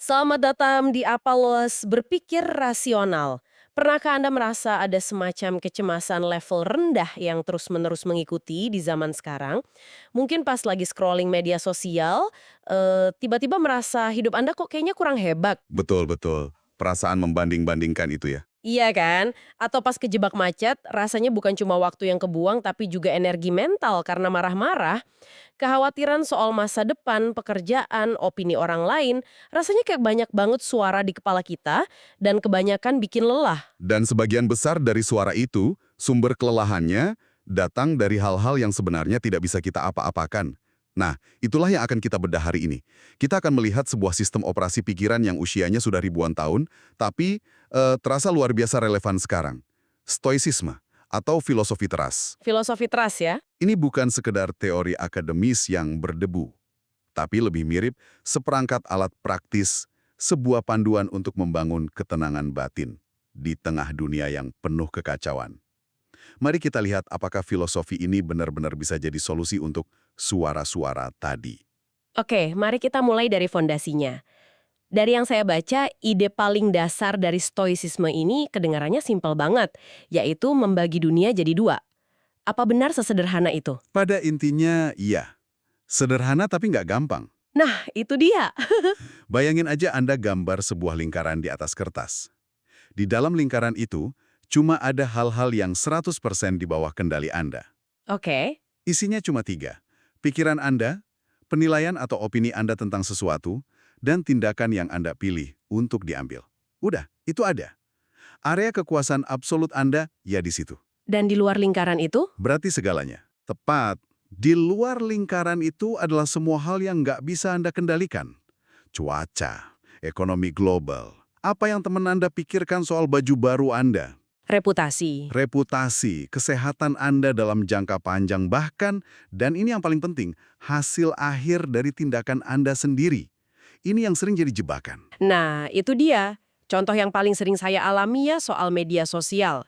Selamat datang di Apalos Berpikir Rasional. Pernahkah Anda merasa ada semacam kecemasan level rendah yang terus-menerus mengikuti di zaman sekarang? Mungkin pas lagi scrolling media sosial, tiba-tiba merasa hidup Anda kok kayaknya kurang hebat. Betul, betul. Perasaan membanding-bandingkan itu ya. Iya kan? Atau pas kejebak macet, rasanya bukan cuma waktu yang kebuang, tapi juga energi mental karena marah-marah. Kekhawatiran soal masa depan, pekerjaan, opini orang lain, rasanya kayak banyak banget suara di kepala kita dan kebanyakan bikin lelah. Dan sebagian besar dari suara itu, sumber kelelahannya datang dari hal-hal yang sebenarnya tidak bisa kita apa-apakan. Nah, itulah yang akan kita bedah hari ini. Kita akan melihat sebuah sistem operasi pikiran yang usianya sudah ribuan tahun, tapi terasa luar biasa relevan sekarang. Stoicisme, atau filosofi teras. Filosofi trust ya? Ini bukan sekedar teori akademis yang berdebu, tapi lebih mirip seperangkat alat praktis, sebuah panduan untuk membangun ketenangan batin di tengah dunia yang penuh kekacauan. Mari kita lihat apakah filosofi ini benar-benar bisa jadi solusi untuk suara-suara tadi. Oke, mari kita mulai dari fondasinya. Dari yang saya baca, ide paling dasar dari stoicisme ini kedengarannya simpel banget, yaitu membagi dunia jadi dua. Apa benar sesederhana itu? Pada intinya, iya. Sederhana tapi nggak gampang. Nah, itu dia. Bayangin aja Anda gambar sebuah lingkaran di atas kertas. Di dalam lingkaran itu, cuma ada hal-hal yang 100% di bawah kendali Anda. Oke. Isinya cuma tiga. Pikiran Anda, penilaian atau opini Anda tentang sesuatu, dan tindakan yang Anda pilih untuk diambil. Udah, itu ada. Area kekuasaan absolut Anda, ya di situ. Dan di luar lingkaran itu? Berarti segalanya. Tepat. Di luar lingkaran itu adalah semua hal yang nggak bisa Anda kendalikan. Cuaca, ekonomi global, apa yang teman Anda pikirkan soal baju baru Anda, Reputasi. reputasi, kesehatan Anda dalam jangka panjang bahkan, dan ini yang paling penting, hasil akhir dari tindakan Anda sendiri. Ini yang sering jadi jebakan. Nah, itu dia. Contoh yang paling sering saya alami ya soal media sosial.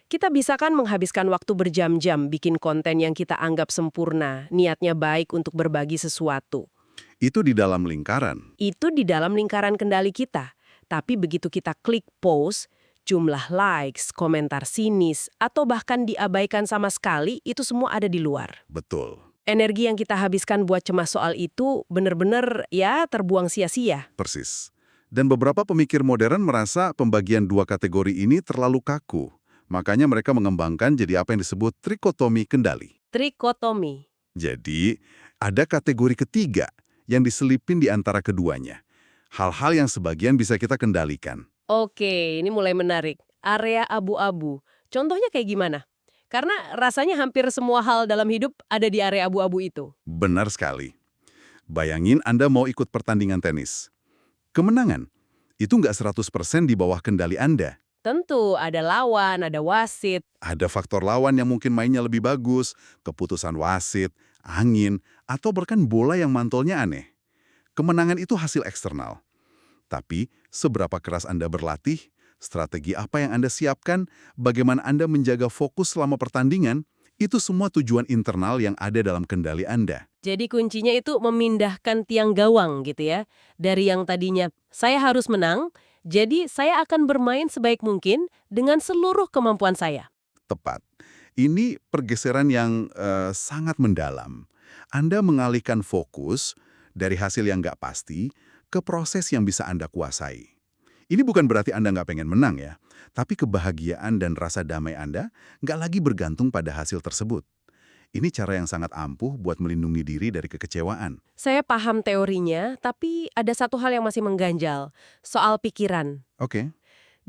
Kita bisa kan menghabiskan waktu berjam-jam bikin konten yang kita anggap sempurna, niatnya baik untuk berbagi sesuatu. Itu di dalam lingkaran. Itu di dalam lingkaran kendali kita. Tapi begitu kita klik post, jumlah likes, komentar sinis, atau bahkan diabaikan sama sekali, itu semua ada di luar. Betul. Energi yang kita habiskan buat cemas soal itu bener-bener ya terbuang sia-sia. Persis. Dan beberapa pemikir modern merasa pembagian dua kategori ini terlalu kaku. Makanya mereka mengembangkan jadi apa yang disebut trikotomi kendali. Trikotomi. Jadi, ada kategori ketiga yang diselipin di antara keduanya. Hal-hal yang sebagian bisa kita kendalikan. Oke, ini mulai menarik. Area abu-abu. Contohnya kayak gimana? Karena rasanya hampir semua hal dalam hidup ada di area abu-abu itu. Benar sekali. Bayangin Anda mau ikut pertandingan tenis. Kemenangan, itu nggak 100% di bawah kendali Anda. Tentu, ada lawan, ada wasit. Ada faktor lawan yang mungkin mainnya lebih bagus, keputusan wasit, angin, atau bahkan bola yang mantolnya aneh. Kemenangan itu hasil eksternal. Tapi, seberapa keras Anda berlatih, strategi apa yang Anda siapkan, bagaimana Anda menjaga fokus selama pertandingan, itu semua tujuan internal yang ada dalam kendali Anda. Jadi kuncinya itu memindahkan tiang gawang gitu ya. Dari yang tadinya saya harus menang, jadi saya akan bermain sebaik mungkin dengan seluruh kemampuan saya. Tepat. Ini pergeseran yang sangat mendalam. Anda mengalihkan fokus dari hasil yang nggak pasti ke proses yang bisa Anda kuasai. Ini bukan berarti Anda nggak pengen menang ya, tapi kebahagiaan dan rasa damai Anda nggak lagi bergantung pada hasil tersebut. Ini cara yang sangat ampuh buat melindungi diri dari kekecewaan. Saya paham teorinya, tapi ada satu hal yang masih mengganjal, soal pikiran. Oke.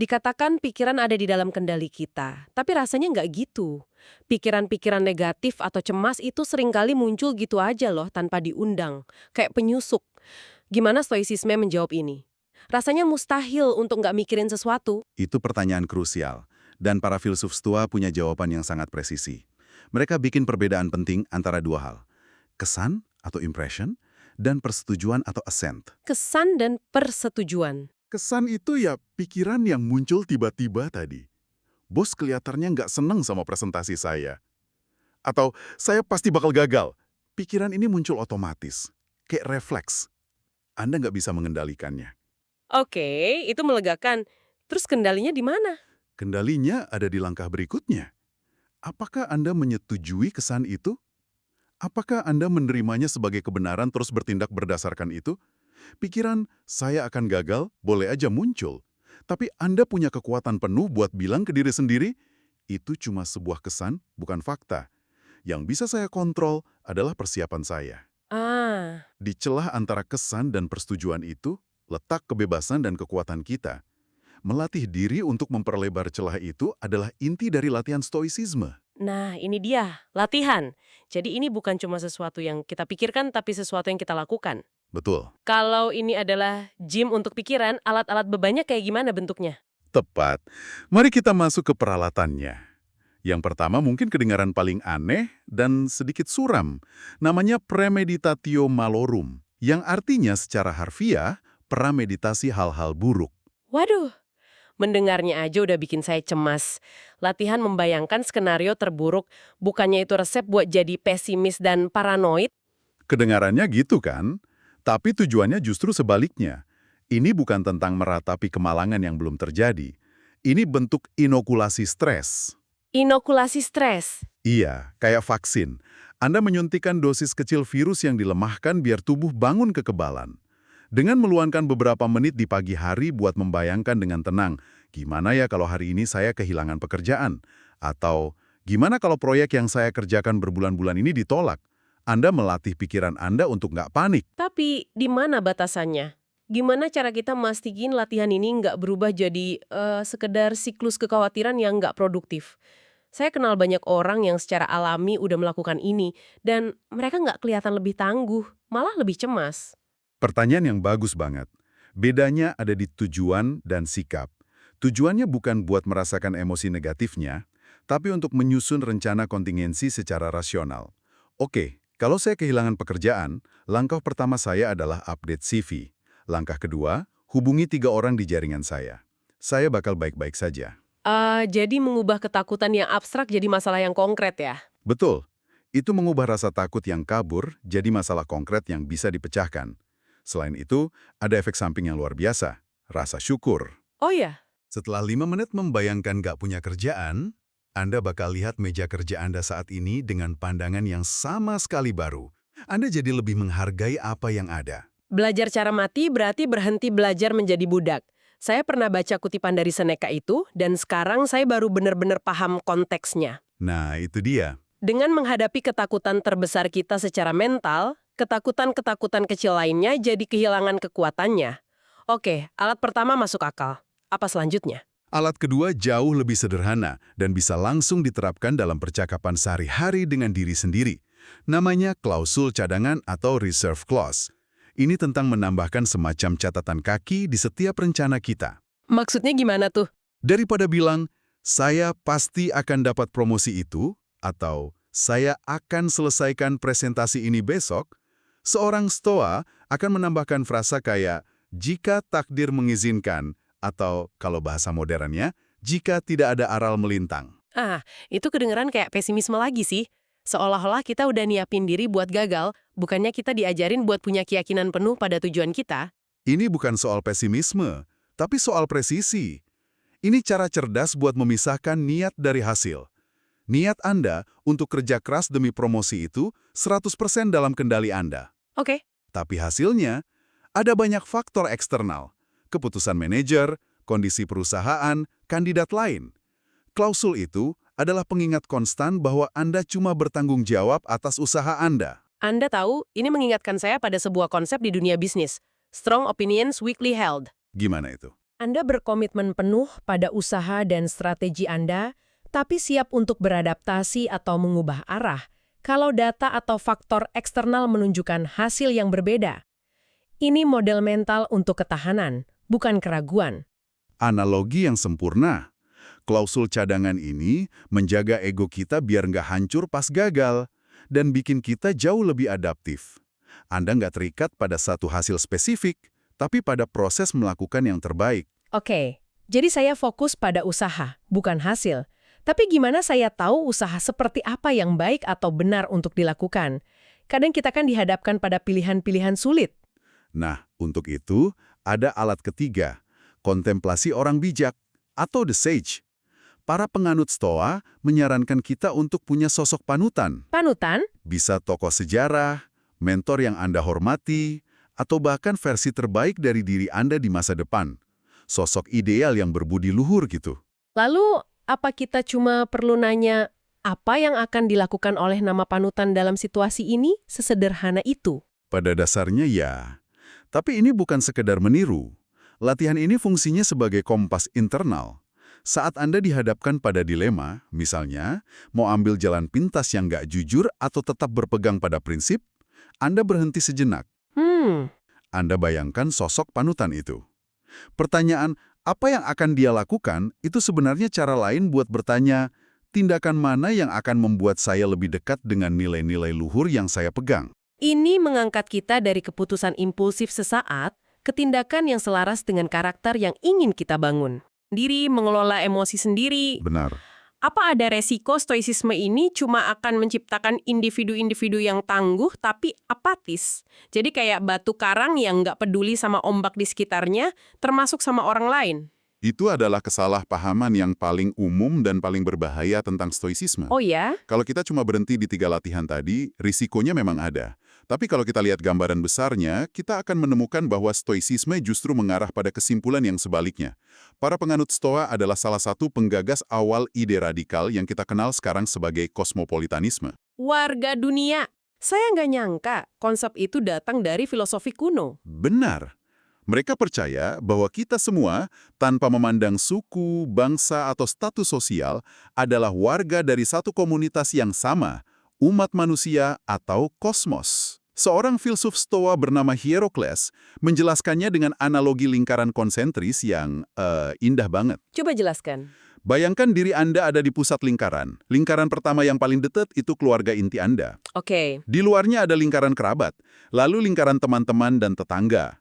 Dikatakan pikiran ada di dalam kendali kita, tapi rasanya nggak gitu. Pikiran-pikiran negatif atau cemas itu seringkali muncul gitu aja loh tanpa diundang, kayak penyusup. Gimana stoicisme menjawab ini? Rasanya mustahil untuk nggak mikirin sesuatu. Itu pertanyaan krusial, dan para filsuf Stoa punya jawaban yang sangat presisi. Mereka bikin perbedaan penting antara dua hal, kesan atau impression, dan persetujuan atau assent. Kesan dan persetujuan. Kesan itu ya pikiran yang muncul tiba-tiba tadi. Bos kelihatannya nggak seneng sama presentasi saya. Atau saya pasti bakal gagal. Pikiran ini muncul otomatis, kayak refleks. Anda nggak bisa mengendalikannya. Oke, itu melegakan. Terus kendalinya di mana? Kendalinya ada di langkah berikutnya. Apakah Anda menyetujui kesan itu? Apakah Anda menerimanya sebagai kebenaran terus bertindak berdasarkan itu? Pikiran, saya akan gagal, boleh aja muncul. Tapi Anda punya kekuatan penuh buat bilang ke diri sendiri, itu cuma sebuah kesan, bukan fakta. Yang bisa saya kontrol adalah persiapan saya. Ah, Di celah antara kesan dan persetujuan itu, letak kebebasan dan kekuatan kita. Melatih diri untuk memperlebar celah itu adalah inti dari latihan stoicisme. nah ini dia, latihan. Jadi ini bukan cuma sesuatu yang kita pikirkan, tapi sesuatu yang kita lakukan. Betul. Kalau ini adalah gym untuk pikiran, alat-alat bebannya kayak gimana bentuknya? Tepat. Mari kita masuk ke peralatannya. Yang pertama mungkin kedengaran paling aneh dan sedikit suram. Namanya premeditatio malorum, yang artinya secara harfiah, prameditasi hal-hal buruk. Waduh, mendengarnya aja udah bikin saya cemas. Latihan membayangkan skenario terburuk, bukannya itu resep buat jadi pesimis dan paranoid? Kedengarannya gitu kan? Tapi tujuannya justru sebaliknya. Ini bukan tentang meratapi kemalangan yang belum terjadi. Ini bentuk inokulasi stres. Inokulasi stres. Iya, kayak vaksin. Anda menyuntikkan dosis kecil virus yang dilemahkan biar tubuh bangun kekebalan. Dengan meluangkan beberapa menit di pagi hari buat membayangkan dengan tenang, gimana ya kalau hari ini saya kehilangan pekerjaan? Atau gimana kalau proyek yang saya kerjakan berbulan-bulan ini ditolak? Anda melatih pikiran Anda untuk nggak panik. Tapi di mana batasannya? Gimana cara kita mastiin latihan ini nggak berubah jadi sekedar siklus kekhawatiran yang nggak produktif? Saya kenal banyak orang yang secara alami udah melakukan ini, dan mereka nggak kelihatan lebih tangguh, malah lebih cemas. Pertanyaan yang bagus banget. Bedanya ada di tujuan dan sikap. Tujuannya bukan buat merasakan emosi negatifnya, tapi untuk menyusun rencana kontingensi secara rasional. Oke, kalau saya kehilangan pekerjaan, langkah pertama saya adalah update CV. Langkah kedua, hubungi 3 orang di jaringan saya. Saya bakal baik-baik saja. Jadi mengubah ketakutan yang abstrak jadi masalah yang konkret ya? Betul, itu mengubah rasa takut yang kabur jadi masalah konkret yang bisa dipecahkan. Selain itu, ada efek samping yang luar biasa, rasa syukur. Oh ya? Setelah 5 menit membayangkan gak punya kerjaan, Anda bakal lihat meja kerja Anda saat ini dengan pandangan yang sama sekali baru. Anda jadi lebih menghargai apa yang ada. Belajar cara mati berarti berhenti belajar menjadi budak. Saya pernah baca kutipan dari Seneca itu, dan sekarang saya baru benar-benar paham konteksnya. Nah, itu dia. Dengan menghadapi ketakutan terbesar kita secara mental, ketakutan-ketakutan kecil lainnya jadi kehilangan kekuatannya. Oke, alat pertama masuk akal. Apa selanjutnya? Alat kedua jauh lebih sederhana dan bisa langsung diterapkan dalam percakapan sehari-hari dengan diri sendiri. Namanya klausul cadangan atau reserve clause. Ini tentang menambahkan semacam catatan kaki di setiap rencana kita. Maksudnya gimana tuh? Daripada bilang, saya pasti akan dapat promosi itu, atau saya akan selesaikan presentasi ini besok, seorang stoa akan menambahkan frasa kayak, jika takdir mengizinkan, atau kalau bahasa modernnya, jika tidak ada aral melintang. Itu kedengeran kayak pesimisme lagi sih. Seolah-olah kita udah nyiapin diri buat gagal, bukannya kita diajarin buat punya keyakinan penuh pada tujuan kita. Ini bukan soal pesimisme, tapi soal presisi. Ini cara cerdas buat memisahkan niat dari hasil. Niat Anda untuk kerja keras demi promosi itu 100% dalam kendali Anda. Oke. Tapi hasilnya, ada banyak faktor eksternal. Keputusan manajer, kondisi perusahaan, kandidat lain. Klausul itu adalah pengingat konstan bahwa Anda cuma bertanggung jawab atas usaha Anda. Anda tahu, ini mengingatkan saya pada sebuah konsep di dunia bisnis. Strong opinions weakly held. Gimana itu? Anda berkomitmen penuh pada usaha dan strategi Anda, tapi siap untuk beradaptasi atau mengubah arah kalau data atau faktor eksternal menunjukkan hasil yang berbeda. Ini model mental untuk ketahanan, bukan keraguan. Analogi yang sempurna. Klausul cadangan ini menjaga ego kita biar nggak hancur pas gagal dan bikin kita jauh lebih adaptif. Anda nggak terikat pada satu hasil spesifik, tapi pada proses melakukan yang terbaik. Oke, jadi saya fokus pada usaha, bukan hasil. Tapi gimana saya tahu usaha seperti apa yang baik atau benar untuk dilakukan? Kadang kita kan dihadapkan pada pilihan-pilihan sulit. Nah, untuk itu, Ada alat ketiga, kontemplasi orang bijak, atau the sage. Para penganut Stoa menyarankan kita untuk punya sosok panutan. Panutan? Bisa tokoh sejarah, mentor yang Anda hormati, atau bahkan versi terbaik dari diri Anda di masa depan. Sosok ideal yang berbudi luhur gitu. Lalu, apa kita cuma perlu nanya apa yang akan dilakukan oleh nama panutan dalam situasi ini? Sesederhana itu. Pada dasarnya ya. Tapi ini bukan sekedar meniru. Latihan ini fungsinya sebagai kompas internal. Saat Anda dihadapkan pada dilema, misalnya, mau ambil jalan pintas yang nggak jujur atau tetap berpegang pada prinsip, Anda berhenti sejenak. Hmm, Anda bayangkan sosok panutan itu. Pertanyaan, apa yang akan dia lakukan, itu sebenarnya cara lain buat bertanya, tindakan mana yang akan membuat saya lebih dekat dengan nilai-nilai luhur yang saya pegang? ini mengangkat kita dari keputusan impulsif sesaat ke tindakan yang selaras dengan karakter yang ingin kita bangun. Diri mengelola emosi sendiri. Benar. Apa ada resiko stoicisme ini cuma akan menciptakan individu-individu yang tangguh tapi apatis? Jadi kayak batu karang yang nggak peduli sama ombak di sekitarnya, termasuk sama orang lain. Itu adalah kesalahpahaman yang paling umum dan paling berbahaya tentang stoicisme. Oh ya? Kalau kita cuma berhenti di 3 latihan tadi, risikonya memang ada. Tapi kalau kita lihat gambaran besarnya, kita akan menemukan bahwa stoicisme justru mengarah pada kesimpulan yang sebaliknya. Para penganut Stoa adalah salah satu penggagas awal ide radikal yang kita kenal sekarang sebagai kosmopolitanisme. Warga dunia. Saya nggak nyangka konsep itu datang dari filosofi kuno. Benar. Mereka percaya bahwa kita semua, tanpa memandang suku, bangsa, atau status sosial, adalah warga dari satu komunitas yang sama, umat manusia atau kosmos. Seorang filsuf Stoa bernama Hierokles menjelaskannya dengan analogi lingkaran konsentris yang indah banget. Coba jelaskan. Bayangkan diri Anda ada di pusat lingkaran. Lingkaran pertama yang paling dekat itu keluarga inti Anda. Oke. Di luarnya ada lingkaran kerabat, lalu lingkaran teman-teman dan tetangga.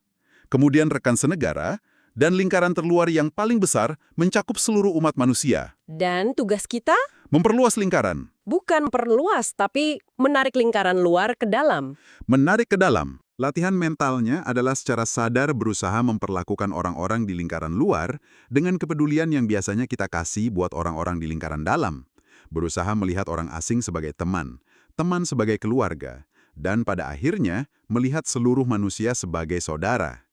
Kemudian rekan senegara, dan lingkaran terluar yang paling besar mencakup seluruh umat manusia. Dan tugas kita Memperluas lingkaran, bukan perluas, tapi menarik lingkaran luar ke dalam. menarik ke dalam. Latihan mentalnya adalah secara sadar berusaha memperlakukan orang-orang di lingkaran luar dengan kepedulian yang biasanya kita kasih buat orang-orang di lingkaran dalam. Berusaha melihat orang asing sebagai teman, teman sebagai keluarga, dan pada akhirnya melihat seluruh manusia sebagai saudara.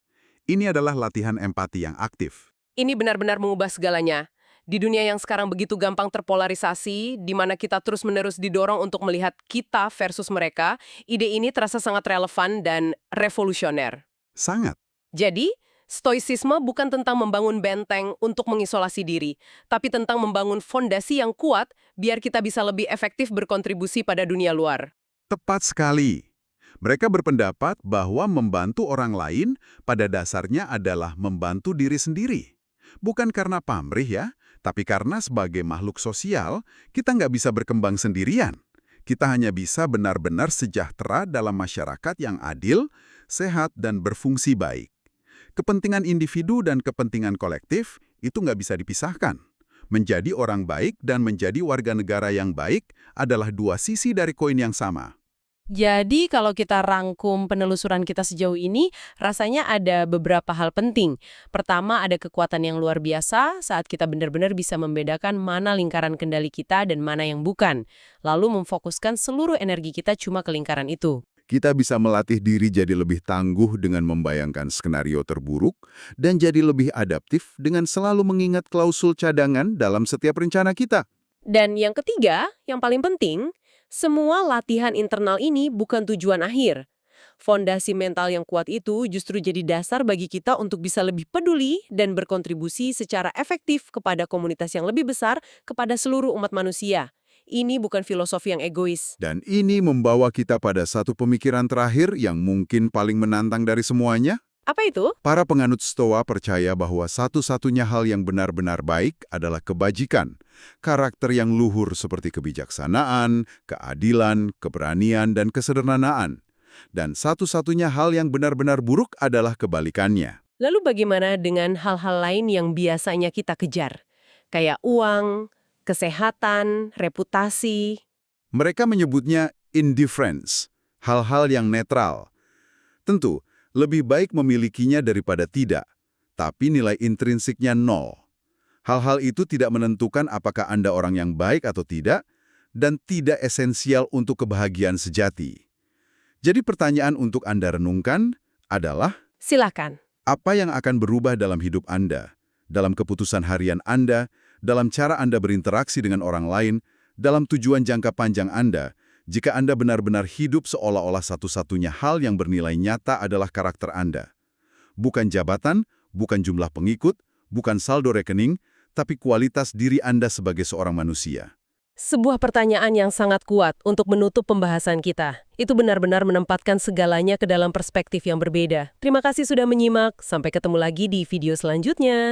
Ini adalah latihan empati yang aktif. Ini benar-benar mengubah segalanya. Di dunia yang sekarang begitu gampang terpolarisasi, di mana kita terus-menerus didorong untuk melihat kita versus mereka, ide ini terasa sangat relevan dan revolusioner. Sangat. Jadi, stoicisme bukan tentang membangun benteng untuk mengisolasi diri, tapi tentang membangun fondasi yang kuat biar kita bisa lebih efektif berkontribusi pada dunia luar. Tepat sekali. Mereka berpendapat bahwa membantu orang lain pada dasarnya adalah membantu diri sendiri. Bukan karena pamrih ya, tapi karena sebagai makhluk sosial, kita nggak bisa berkembang sendirian. Kita hanya bisa benar-benar sejahtera dalam masyarakat yang adil, sehat, dan berfungsi baik. Kepentingan individu dan kepentingan kolektif itu nggak bisa dipisahkan. Menjadi orang baik dan menjadi warga negara yang baik adalah dua sisi dari koin yang sama. Jadi kalau kita rangkum penelusuran kita sejauh ini, rasanya ada beberapa hal penting. Pertama, ada kekuatan yang luar biasa saat kita benar-benar bisa membedakan mana lingkaran kendali kita dan mana yang bukan. Lalu memfokuskan seluruh energi kita cuma ke lingkaran itu. Kita bisa melatih diri jadi lebih tangguh dengan membayangkan skenario terburuk dan jadi lebih adaptif dengan selalu mengingat klausul cadangan dalam setiap rencana kita. Dan yang ketiga, yang paling penting, semua latihan internal ini bukan tujuan akhir. Fondasi mental yang kuat itu justru jadi dasar bagi kita untuk bisa lebih peduli dan berkontribusi secara efektif kepada komunitas yang lebih besar, kepada seluruh umat manusia. Ini bukan filosofi yang egois. Dan ini membawa kita pada satu pemikiran terakhir yang mungkin paling menantang dari semuanya. Apa itu? Para penganut Stoa percaya bahwa satu-satunya hal yang benar-benar baik adalah kebajikan. Karakter yang luhur seperti kebijaksanaan, keadilan, keberanian, dan kesederhanaan. Dan satu-satunya hal yang benar-benar buruk adalah kebalikannya. Lalu bagaimana dengan hal-hal lain yang biasanya kita kejar? Kayak uang, kesehatan, reputasi. Mereka menyebutnya indifference, hal-hal yang netral. Tentu, Lebih baik memilikinya daripada tidak, tapi nilai intrinsiknya nol. Hal-hal itu tidak menentukan apakah Anda orang yang baik atau tidak, dan tidak esensial untuk kebahagiaan sejati. Jadi pertanyaan untuk Anda renungkan adalah, Silakan. apa yang akan berubah dalam hidup Anda, dalam keputusan harian Anda, dalam cara Anda berinteraksi dengan orang lain, dalam tujuan jangka panjang Anda, jika Anda benar-benar hidup seolah-olah satu-satunya hal yang bernilai nyata adalah karakter Anda. Bukan jabatan, bukan jumlah pengikut, bukan saldo rekening, tapi kualitas diri Anda sebagai seorang manusia. Sebuah pertanyaan yang sangat kuat untuk menutup pembahasan kita. Itu benar-benar menempatkan segalanya ke dalam perspektif yang berbeda. Terima kasih sudah menyimak. Sampai ketemu lagi di video selanjutnya.